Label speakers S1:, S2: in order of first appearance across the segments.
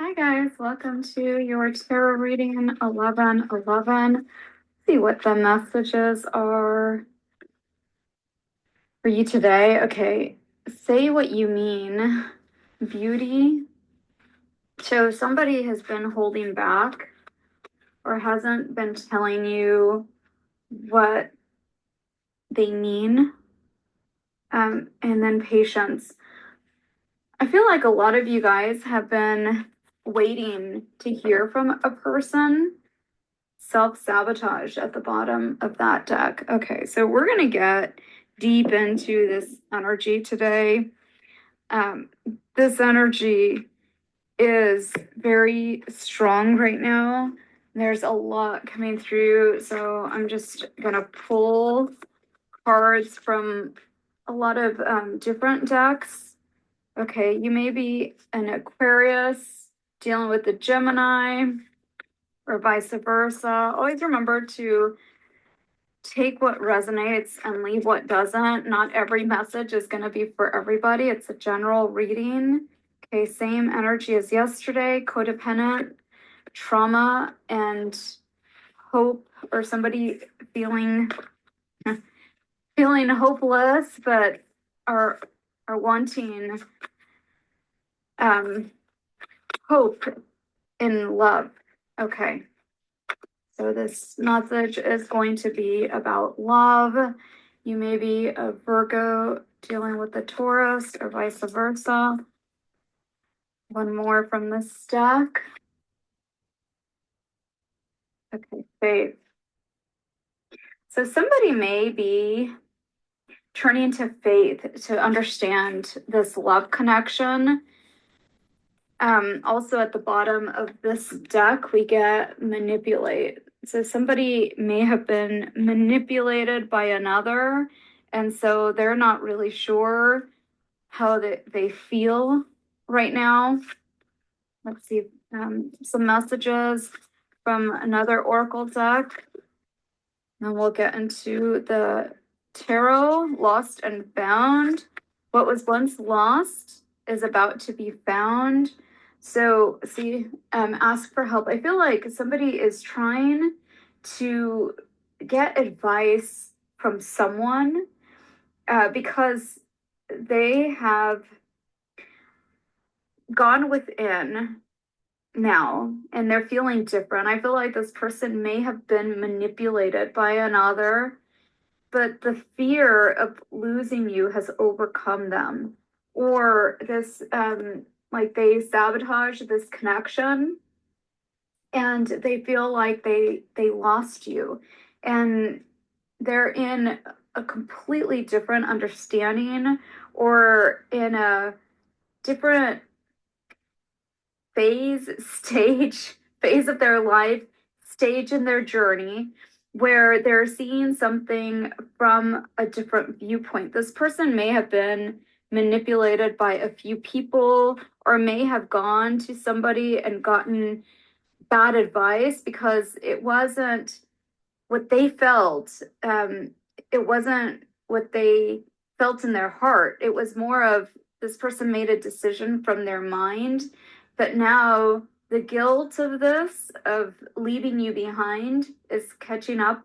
S1: Hi guys, welcome to your tarot reading 1111. See what the messages are for you today. Okay, say what you mean. Beauty. So somebody has been holding back or hasn't been telling you what they mean. And then patience. I feel like a lot of you guys have been waiting to hear from a person. Self-sabotage at the bottom of that deck. Okay, so we're going to get deep into this energy today. This energy is very strong right now. There's a lot coming through, so I'm just going to pull cards from a lot of different decks. Okay, you may be an Aquarius dealing with the Gemini or vice versa. Always remember to take what resonates and leave what doesn't. Not every message is going to be for everybody. It's a general reading. Okay, same energy as yesterday, codependent, trauma, and hope, or somebody feeling hopeless, but are wanting hope in love. Okay. So this message is going to be about love. You may be a Virgo dealing with a Taurus or vice versa. One more from this deck. Okay, faith. So somebody may be turning to faith to understand this love connection. Also at the bottom of this deck, we get manipulate. So somebody may have been manipulated by another, and so they're not really sure how they feel right now. Let's see, some messages from another oracle deck. And we'll get into the tarot, lost and found. What was once lost is about to be found. So see, ask for help. I feel like somebody is trying to get advice from someone because they have gone within now and they're feeling different. I feel like this person may have been manipulated by another, but the fear of losing you has overcome them, or this like they sabotage this connection and they feel like they lost you, and they're in a completely different understanding or in a different phase of their life, stage in their journey, where they're seeing something from a different viewpoint. This person may have been manipulated by a few people or may have gone to somebody and gotten bad advice because it wasn't what they felt. It wasn't what they felt in their heart. It was more of this person made a decision from their mind, but now the guilt of this, of leaving you behind, is catching up.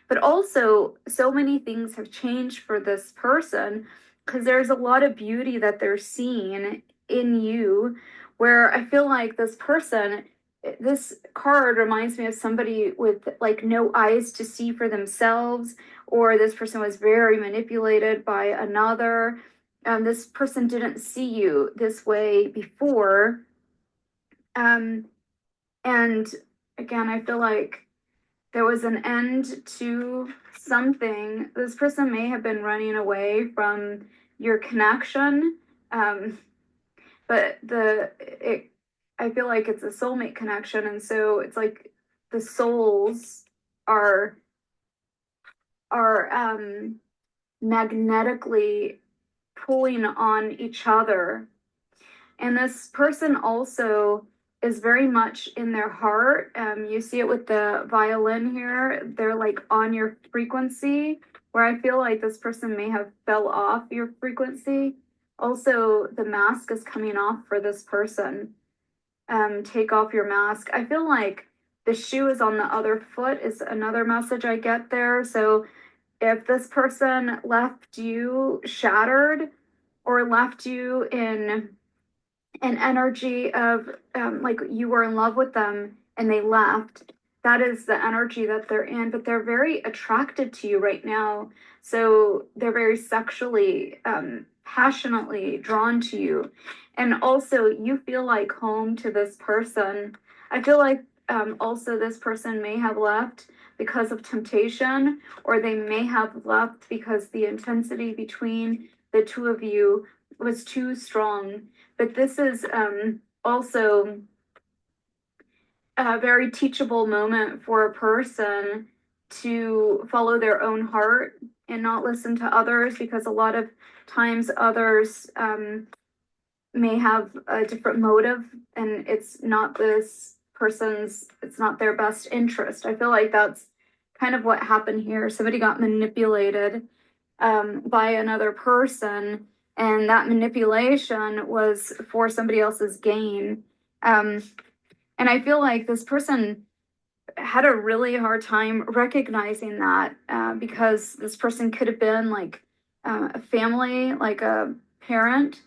S1: But also, so many things have changed for this person because there's a lot of beauty that they're seeing in you, where I feel like this card reminds me of somebody with like no eyes to see for themselves, or this person was very manipulated by another. This person didn't see you this way before. And again, I feel like there was an end to something. This person may have been running away from your connection. But I feel like it's a soulmate connection, and so it's like the souls are magnetically pulling on each other. And this person also is very much in their heart. You see it with the violin here. They're like on your frequency, where I feel like this person may have fell off your frequency. Also, the mask is coming off for this person. take off your mask. I feel like the shoe is on the other foot is another message I get there. So if this person left you shattered or left you in an energy of like you were in love with them and they left, that is the energy that they're in, but they're very attracted to you right now. So they're very sexually, passionately drawn to you. And also, you feel like home to this person. I feel like also this person may have left because of temptation, or they may have left because the intensity between the two of you was too strong. But this is also a very teachable moment for a person to follow their own heart and not listen to others, because a lot of times others may have a different motive, and it's not this person's, it's not their best interest. I feel like that's kind of what happened here. Somebody got manipulated by another person, and that manipulation was for somebody else's gain. And I feel like this person had a really hard time recognizing that, because this person could have been like a family, like a parent,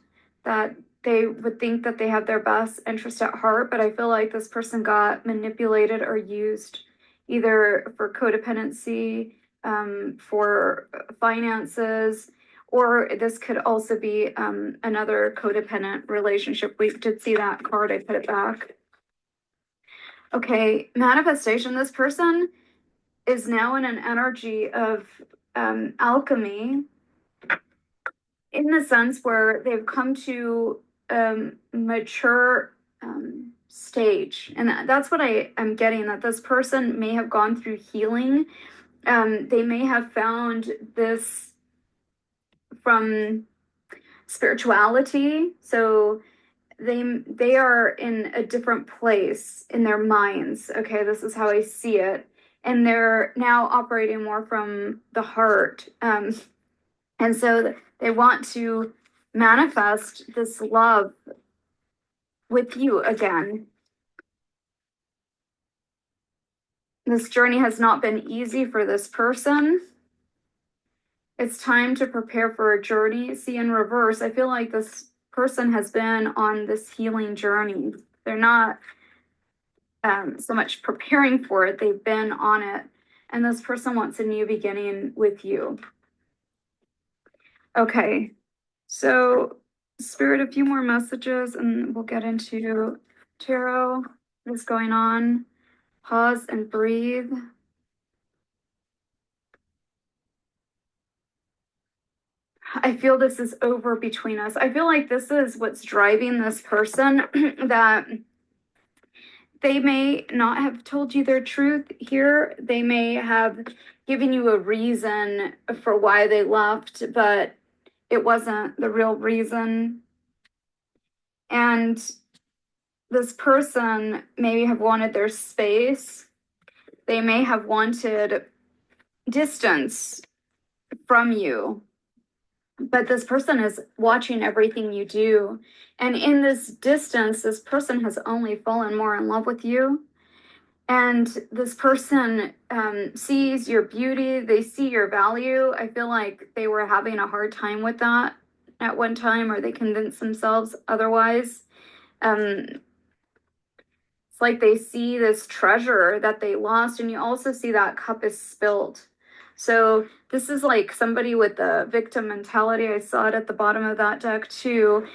S1: that they would think that they have their best interest at heart. But I feel like this person got manipulated or used either for codependency, for finances, or this could also be another codependent relationship. We did see that card, I put it back. Okay, manifestation. This person is now in an energy of alchemy, in the sense where they've come to mature stage. And that's what I am getting, that this person may have gone through healing. They may have found this from spirituality. So they are in a different place in their minds. Okay, this is how I see it. And they're now operating more from the heart. And so they want to manifest this love with you again. This journey has not been easy for this person. It's time to prepare for a journey. See, in reverse, I feel like this person has been on this healing journey. They're not so much preparing for it, they've been on it. And this person wants a new beginning with you. Okay, so Spirit, a few more messages and we'll get into tarot. What's going on? Pause and breathe. I feel this is over between us. I feel like this is what's driving this person, that they may not have told you their truth here. They may have given you a reason for why they left, but it wasn't the real reason. And this person may have wanted their space. They may have wanted distance from you. But this person is watching everything you do. And in this distance, this person has only fallen more in love with you. And this person sees your beauty, they see your value. I feel like they were having a hard time with that at one time, or they convinced themselves otherwise. It's like they see this treasure that they lost, and you also see that cup is spilt. So this is like somebody with the victim mentality. I saw it at the bottom of that deck too,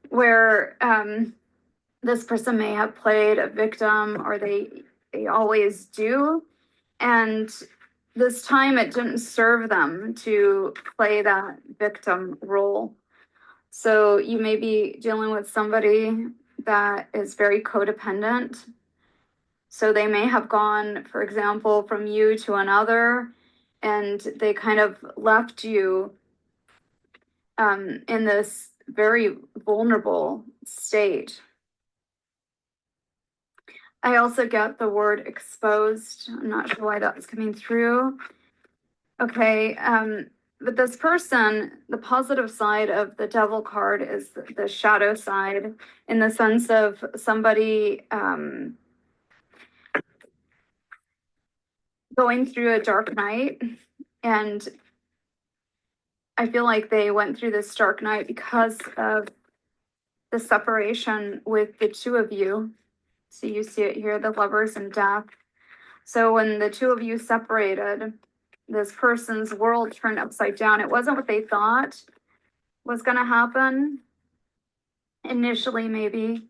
S1: where this person may have played a victim, or they always do. And this time it didn't serve them to play that victim role. So you may be dealing with somebody that is very codependent. So they may have gone, for example, from you to another, and they kind of left you in this very vulnerable state. I also get the word exposed. I'm not sure why that's coming through. Okay, but this person, the positive side of the devil card is the shadow side, in the sense of somebody going through a dark night. And I feel like they went through this dark night because of the separation with the two of you. So you see it here, the lovers and death. So when the two of you separated, this person's world turned upside down. It wasn't what they thought was going to happen initially, maybe.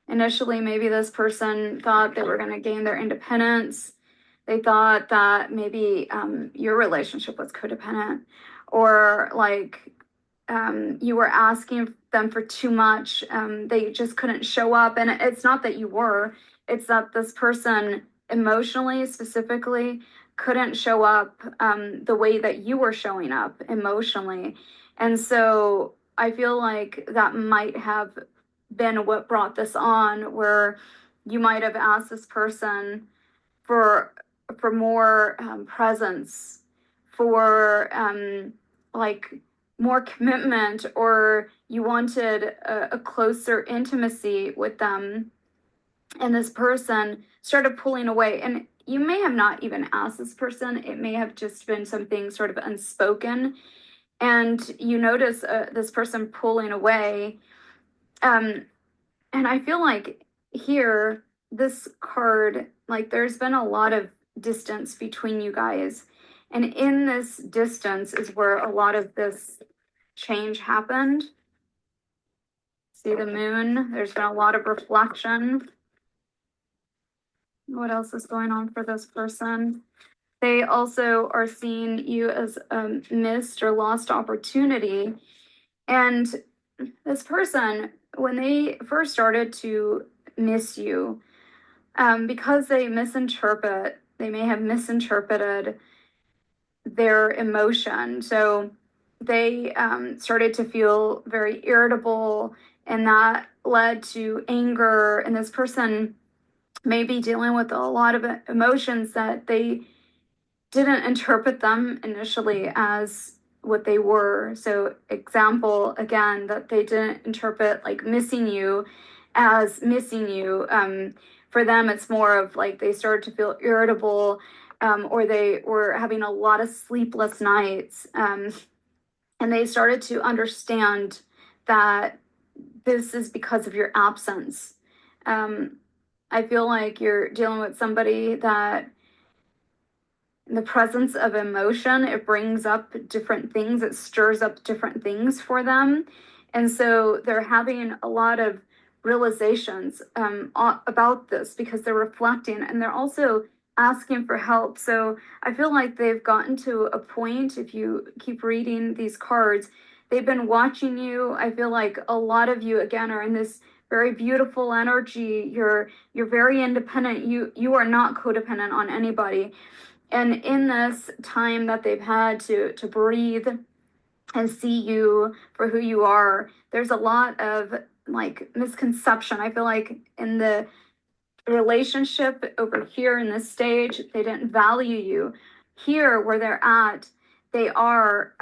S1: Initially, maybe this person thought they were going to gain their independence. They thought that maybe your relationship was codependent, or like you were asking them for too much. They just couldn't show up. And it's not that you were, it's that this person emotionally, specifically, couldn't show up the way that you were showing up emotionally. And so I feel like that might have been what brought this on, where you might have asked this person for more presence, for like more commitment, or you wanted a closer intimacy with them, and this person started pulling away. And you may have not even asked this person, it may have just been something sort of unspoken, and you notice this person pulling away. And I feel like here, this card, like there's been a lot of distance between you guys. And in this distance is where a lot of this change happened. See the moon? There's been a lot of reflection. What else is going on for this person? They also are seeing you as a missed or lost opportunity. And this person, when they first started to miss you, because they may have misinterpreted their emotion. So they started to feel very irritable, and that led to anger. And this person may be dealing with a lot of emotions that they didn't interpret them initially as what they were. So, example again, that they didn't interpret like missing you as missing you. For them, it's more of like they started to feel irritable, or they were having a lot of sleepless nights. And they started to understand that this is because of your absence. I feel like you're dealing with somebody that, in the presence of emotion, it brings up different things, it stirs up different things for them. And so they're having a lot of realizations about this, because they're reflecting, and they're also asking for help. So I feel like they've gotten to a point, if you keep reading these cards, they've been watching you. I feel like a lot of you, again, are in this very beautiful energy. You're very independent. You are not codependent on anybody. And in this time that they've had to breathe and see you for who you are, there's a lot of like misconception. I feel like in the relationship over here in this stage, they didn't value you. Here, where they're at, they are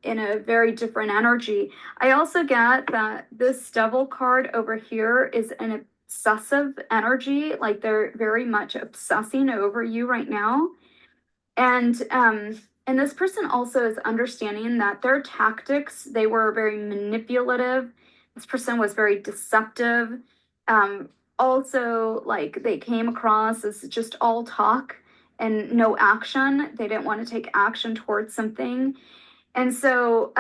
S1: in a very different energy. I also get that this devil card over here is an obsessive energy, like they're very much obsessing over you right now. And this person also is understanding that their tactics, they were very manipulative. This person was very deceptive. Also, like they came across as just all talk and no action. They didn't want to take action towards something. And so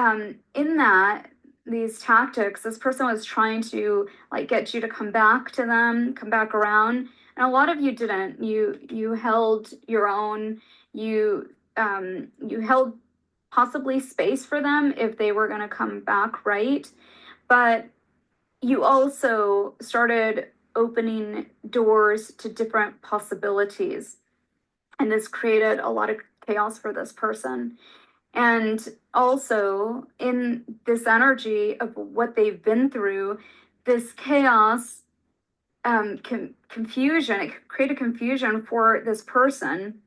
S1: in that, these tactics, this person was trying to like get you to come back to them, come back around. And a lot of you didn't. You held your own. You held possibly space for them if they were going to come back, right? But you also started opening doors to different possibilities, and this created a lot of chaos for this person. And also, in this energy of what they've been through, this chaos, confusion, it created confusion for this person.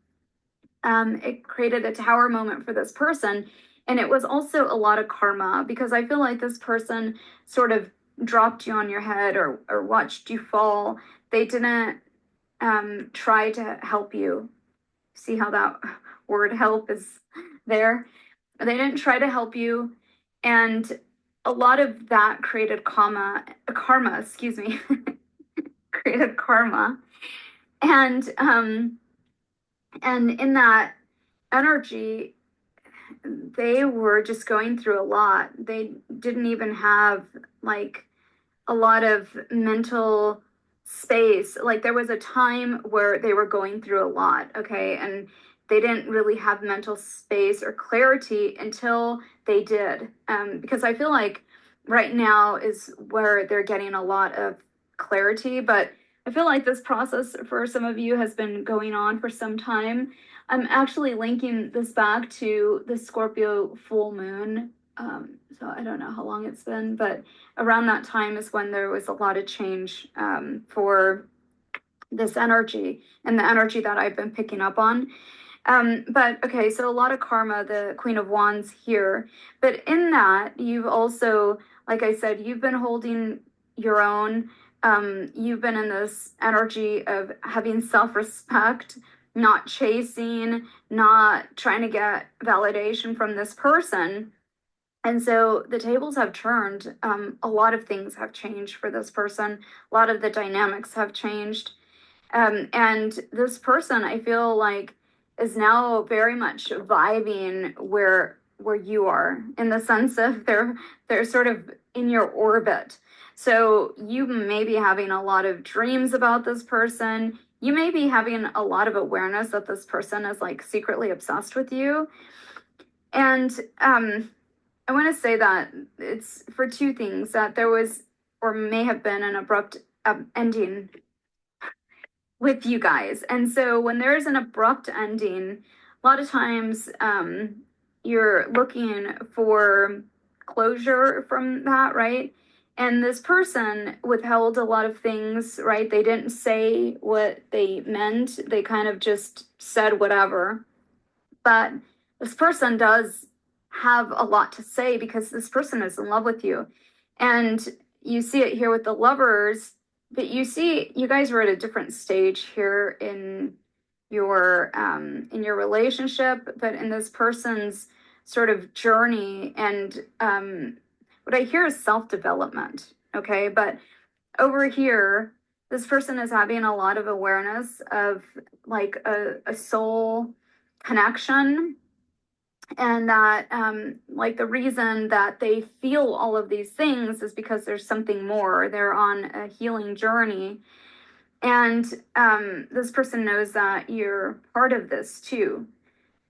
S1: It created a tower moment for this person. And it was also a lot of karma, because I feel like this person sort of dropped you on your head, or watched you fall. They didn't try to help you. See how that word help is there? They didn't try to help you. And a lot of that created karma, excuse me, created karma. And in that energy, they were just going through a lot. They didn't even have like a lot of mental space. Like there was a time where they were going through a lot, okay? And they didn't really have mental space or clarity until they did. Because I feel like right now is where they're getting a lot of clarity, but I feel like this process for some of you has been going on for some time. I'm actually linking this back to the Scorpio full moon. So I don't know how long it's been, but around that time is when there was a lot of change for this energy, and the energy that I've been picking up on. But okay, so a lot of karma, the Queen of Wands here. But in that, you've also, like I said, you've been holding your own. You've been in this energy of having self-respect, not chasing, not trying to get validation from this person. And so the tables have turned. A lot of things have changed for this person. A lot of the dynamics have changed. And this person, I feel like, is now very much vibing where you are, in the sense of they're sort of in your orbit. So you may be having a lot of dreams about this person. You may be having a lot of awareness that this person is like secretly obsessed with you. And I want to say that it's for two things: that there was or may have been an abrupt ending with you guys. And so when there's an abrupt ending, a lot of times you're looking for closure from that, right? And this person withheld a lot of things, right? They didn't say what they meant. They kind of just said whatever. But this person does have a lot to say, because this person is in love with you. And you see it here with the lovers, but you see you guys were at a different stage here in your relationship, but in this person's sort of journey. And what I hear is self-development, okay? But over here, this person is having a lot of awareness of like a soul connection, and that like the reason that they feel all of these things is because there's something more. They're on a healing journey, and this person knows that you're part of this too.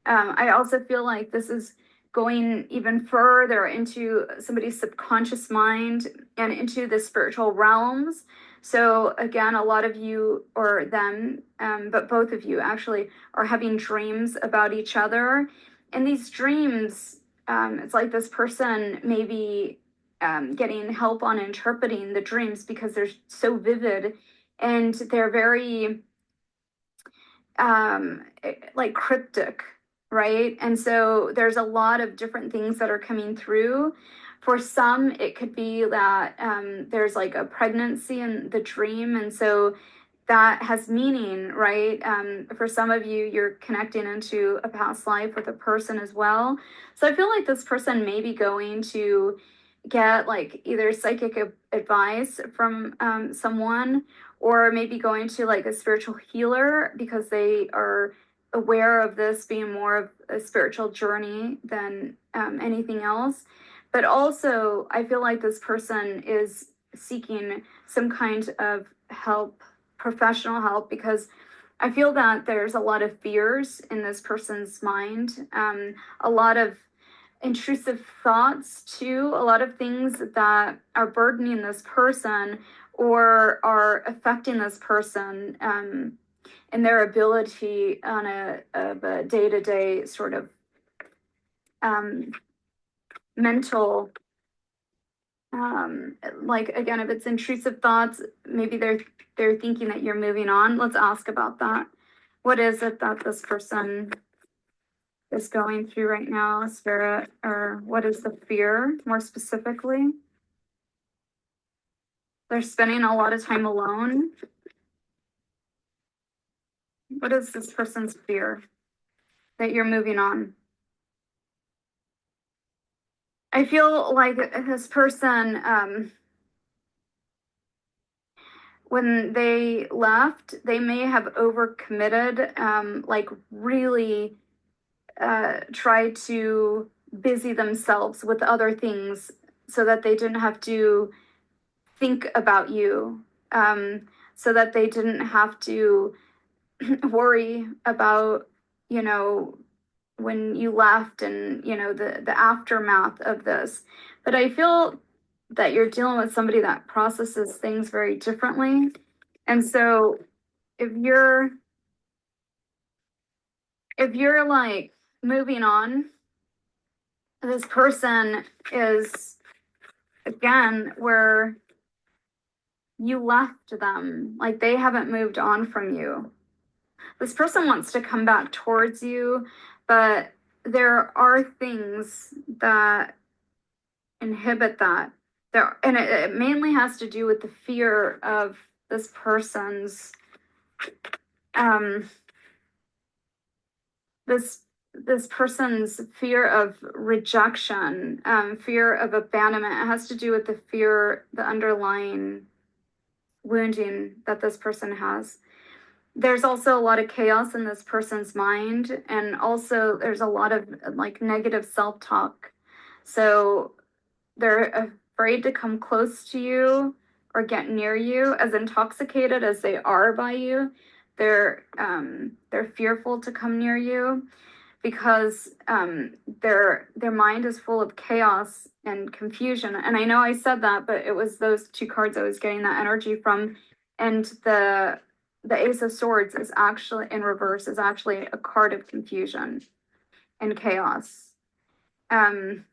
S1: I also feel like this is going even further into somebody's subconscious mind and into the spiritual realms. So again, a lot of you, or them, but both of you actually, are having dreams about each other. And these dreams, it's like this person may be getting help on interpreting the dreams, because they're so vivid and they're very like cryptic, right? And so there's a lot of different things that are coming through. For some, it could be that there's like a pregnancy in the dream, and so that has meaning, right? For some of you, you're connecting into a past life with a person as well. So I feel like this person may be going to get like either psychic advice from someone, or maybe going to like a spiritual healer, because they are aware of this being more of a spiritual journey than anything else. But also, I feel like this person is seeking some kind of help, professional help, because I feel that there's a lot of fears in this person's mind, a lot of intrusive thoughts too, a lot of things that are burdening this person or are affecting this person in their ability on a day-to-day sort of mental, like again, if it's intrusive thoughts, maybe they're thinking that you're moving on. Let's ask about that. What is it that this person is going through right now, spirit, or what is the fear more specifically? They're spending a lot of time alone. What is this person's fear that you're moving on? I feel like this person, when they left, they may have overcommitted, like really tried to busy themselves with other things so that they didn't have to think about you, so that they didn't have to worry about, you know, when you left and, you know, the aftermath of this. But I feel that you're dealing with somebody that processes things very differently. And so if you're like moving on, this person is again where you left them, like they haven't moved on from you. This person wants to come back towards you, but there are things that inhibit that. There, and it mainly has to do with the fear of this person's um this person's fear of rejection, fear of abandonment. It has to do with the fear, the underlying wounding that this person has. There's also a lot of chaos in this person's mind, and also there's a lot of like negative self-talk. So they're afraid to come close to you or get near you. As intoxicated as they are by you, they're fearful to come near you because their mind is full of chaos and confusion. And I know I said that, but it was those two cards I was getting that energy from. And the Ace of Swords is actually in reverse, is actually a card of confusion and chaos. Um,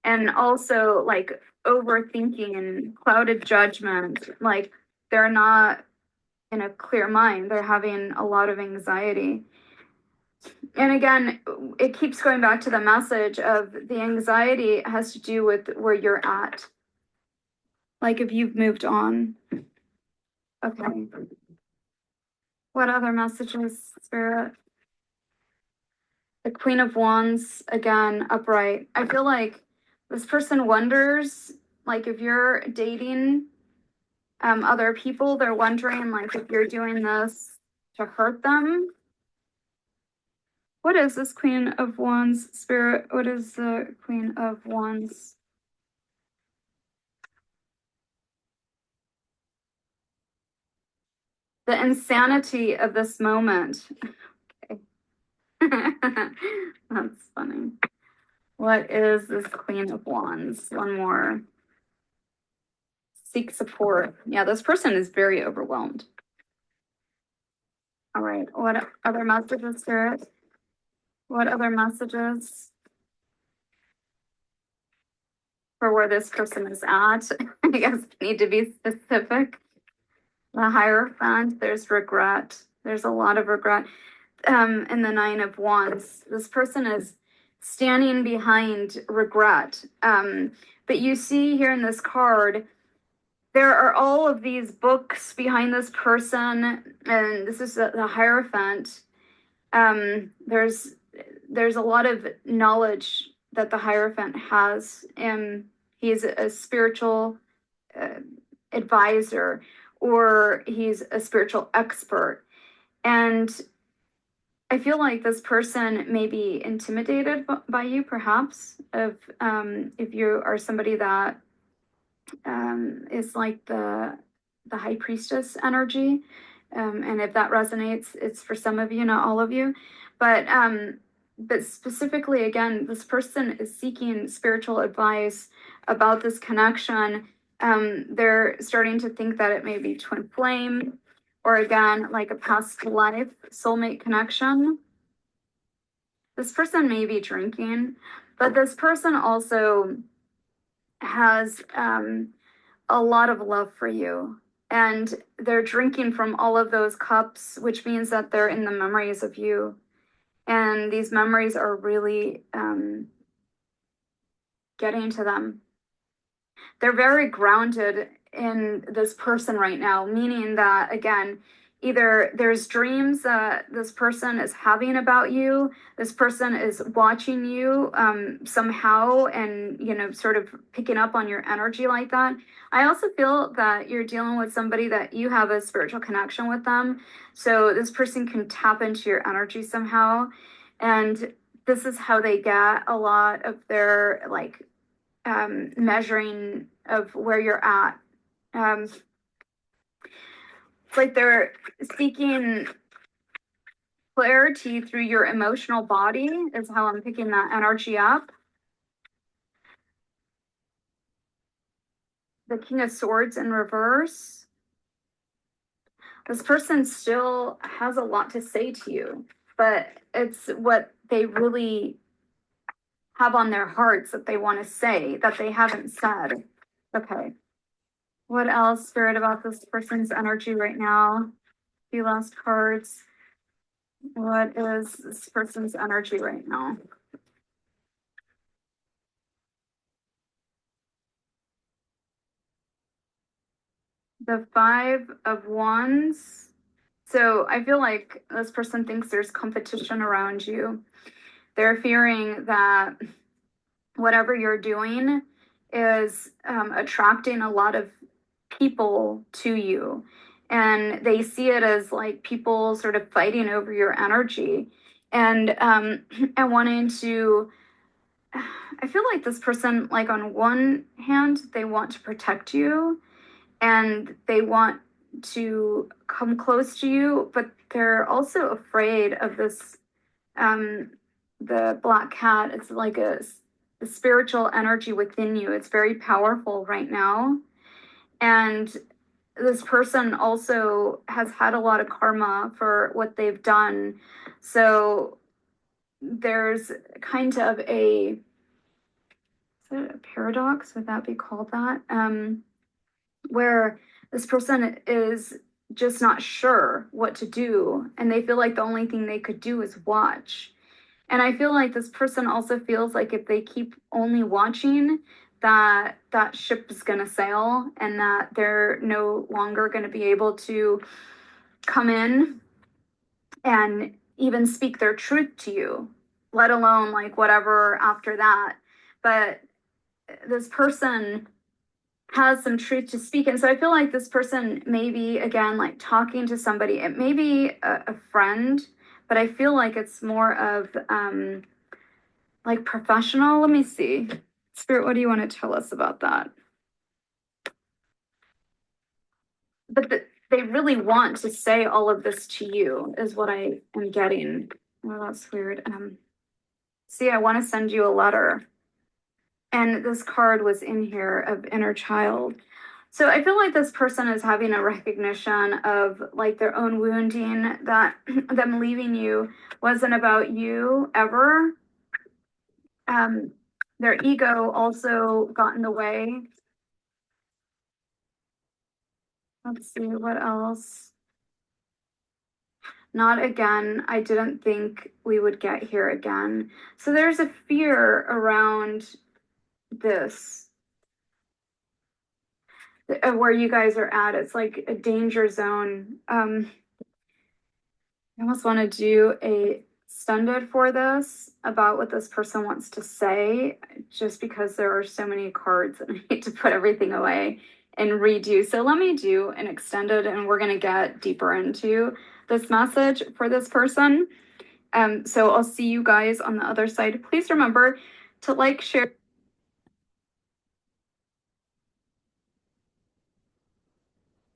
S1: and also like overthinking and clouded judgment. Like they're not in a clear mind. They're having a lot of anxiety. And again, it keeps going back to the message of the anxiety has to do with where you're at. Like if you've moved on. Okay. What other messages, Spirit? The Queen of Wands, again, upright. I feel like this person wonders, like if you're dating other people, they're wondering like if you're doing this to hurt them. What is this Queen of Wands, Spirit? What is the Queen of Wands? The insanity of this moment. Okay. That's funny. What is this Queen of Wands? One more. Seek support. Yeah, this person is very overwhelmed. All right. What other messages, Spirit? What other messages for where this person is at? I guess I need to be specific. The Hierophant, there's regret. There's a lot of regret. In the Nine of Wands, this person is standing behind regret. But you see here in this card, there are all of these books behind this person, and this is the Hierophant. There's a lot of knowledge that the Hierophant has, and he's a spiritual uh, advisor, or he's a spiritual expert. And I feel like this person may be intimidated by you, perhaps, if you are somebody that is like the high priestess energy, and if that resonates, it's for some of you, not all of you, but specifically, again, this person is seeking spiritual advice about this connection. They're starting to think that it may be twin flame, or again, like a past life soulmate connection. This person may be drinking, but this person also has a lot of love for you. And they're drinking from all of those cups, which means that they're in the memories of you. and these memories are really getting to them. They're very grounded in this person right now, meaning that, again, either there's dreams that this person is having about you, this person is watching you somehow, and, sort of picking up on your energy like that. I also feel that you're dealing with somebody that you have a spiritual connection with them. So this person can tap into your energy somehow. And this is how they get a lot of their, like, measuring of where you're at. It's like they're seeking clarity through your emotional body, is how I'm picking that energy up. The King of Swords in reverse. This person still has a lot to say to you, but it's what they really have on their hearts that they want to say that they haven't said. Okay. What else, Spirit, about this person's energy right now? Few last cards. What is this person's energy right now? The Five of Wands. So I feel like this person thinks there's competition around you. They're fearing that whatever you're doing is attracting a lot of people to you. And they see it as like people sort of fighting over your energy and and wanting to. I feel like this person, like, on one hand, they want to protect you and they want to come close to you, but they're also afraid of this. The black cat, it's like a spiritual energy within you. It's very powerful right now. And this person also has had a lot of karma for what they've done. So there's kind of a paradox, would that be called that? Where this person is just not sure what to do, and they feel like the only thing they could do is watch. And I feel like this person also feels like if they keep only watching, that that ship is going to sail and that they're no longer going to be able to come in and even speak their truth to you, let alone like whatever after that. But this person has some truth to speak. And so I feel like this person may be, again, like talking to somebody. It may be a friend, but I feel like it's more of like professional. Let me see. Spirit, what do you want to tell us about that? But they really want to say all of this to you, is what I am getting. Oh, that's weird. See, I want to send you a letter. And this card was in here of inner child. So I feel like this person is having a recognition of like their own wounding, that them leaving you wasn't about you ever. Their ego also got in the way. Let's see, what else? Not again. I didn't think we would get here again. So there's a fear around this, where you guys are at. It's like a danger zone. I almost want to do a extended for this about what this person wants to say, just because there are so many cards and I need to put everything away and redo. So let me do an extended and we're going to get deeper into this message for this person. So I'll see you guys on the other side. Please remember to like, share.